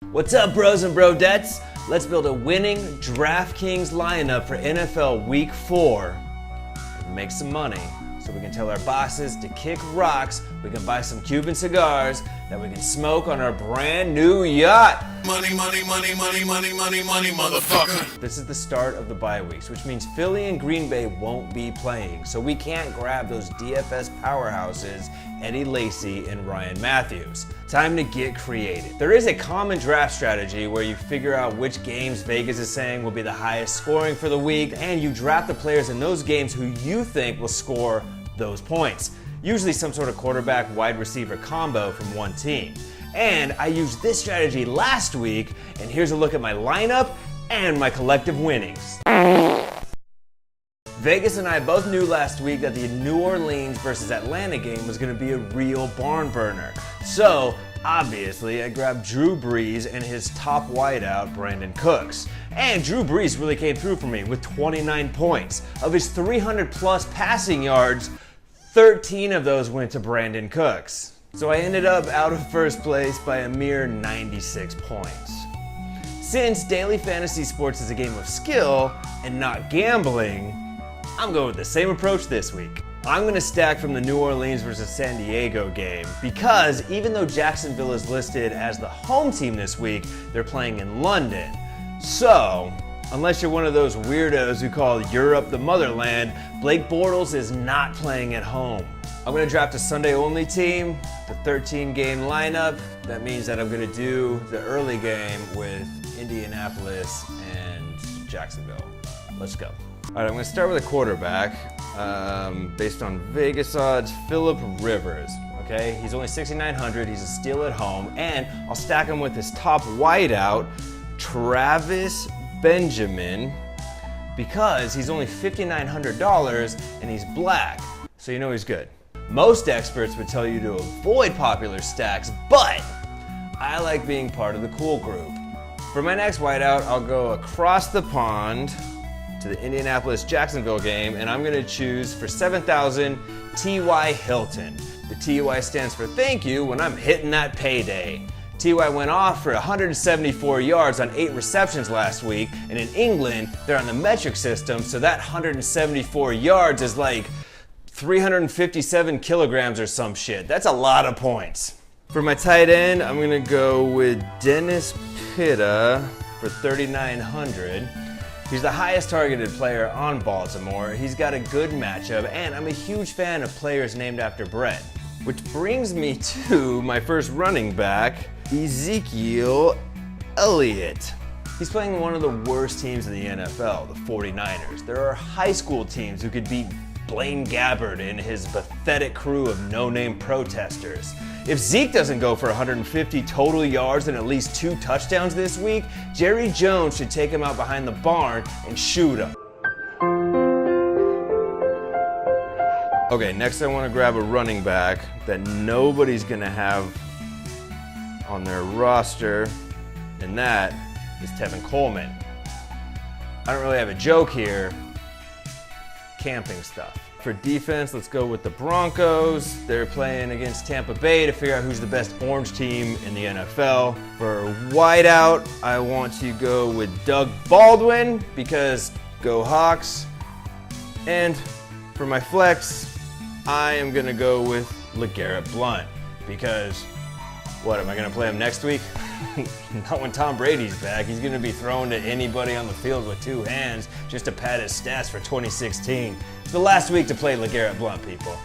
What's up, bros and brodettes? Let's build a winning DraftKings lineup for NFL Week 4 and make some money so we can tell our bosses to kick rocks, we can buy some Cuban cigars that we can smoke on our brand new yacht. Money, money, money, money, money, money, money, motherfucker. This is the start of the bye weeks, which means Philly and Green Bay won't be playing, so we can't grab those DFS powerhouses, Eddie Lacy and Ryan Matthews. Time to get creative. There is a common draft strategy where you figure out which games Vegas is saying will be the highest scoring for the week, and you draft the players in those games who you think will score those points. Usually some sort of quarterback wide receiver combo from one team. And I used this strategy last week, and here's a look at my lineup and my collective winnings. Vegas and I both knew last week that the New Orleans versus Atlanta game was going to be a real barn burner. So, obviously, I grabbed Drew Brees and his top wideout, Brandin Cooks. And Drew Brees really came through for me with 29 points. Of his 300 plus passing yards, 13 of those went to Brandin Cooks. So I ended up out of first place by a mere 96 points. Since daily fantasy sports is a game of skill and not gambling, I'm going with the same approach this week. I'm going to stack from the New Orleans versus San Diego game because even though Jacksonville is listed as the home team this week, they're playing in London. So, unless you're one of those weirdos who call Europe the motherland, Blake Bortles is not playing at home. I'm going to draft a Sunday-only team, the 13-game lineup. That means that I'm going to do the early game with Indianapolis and Jacksonville. Let's go. All right, I'm going to start with a quarterback based on Vegas odds, Phillip Rivers. Okay, he's only 6,900. He's a steal at home, and I'll stack him with his top wideout, Travis Benjamin, because he's only $5,900 and he's black, so you know he's good. Most experts would tell you to avoid popular stacks, but I like being part of the cool group. For my next wideout, I'll go across the pond to the Indianapolis-Jacksonville game, and I'm going to choose for 7,000 T.Y. Hilton. The T.Y. stands for thank you when I'm hitting that payday. T.Y. went off for 174 yards on 8 receptions last week, and in England, they're on the metric system, so that 174 yards is like 357 kilograms or some shit. That's a lot of points. For my tight end, I'm gonna go with Dennis Pitta for 3,900. He's the highest targeted player on Baltimore. He's got a good matchup, and I'm a huge fan of players named after bread. Which brings me to my first running back, Ezekiel Elliott. He's playing one of the worst teams in the NFL, the 49ers. There are high school teams who could beat Blaine Gabbert and his pathetic crew of no-name protesters. If Zeke doesn't go for 150 total yards and at least 2 touchdowns this week, Jerry Jones should take him out behind the barn and shoot him. Okay, next I want to grab a running back that nobody's gonna have on their roster, and that is Tevin Coleman. I don't really have a joke here. Camping stuff. For defense, let's go with the Broncos. They're playing against Tampa Bay to figure out who's the best orange team in the NFL. For wideout, I want to go with Doug Baldwin because go Hawks. And for my flex, I am gonna go with LeGarrette Blount because what, am I gonna play him next week? Not when Tom Brady's back. He's gonna be throwing to anybody on the field with 2 hands just to pad his stats for 2016. It's the last week to play LeGarrette Blount, people.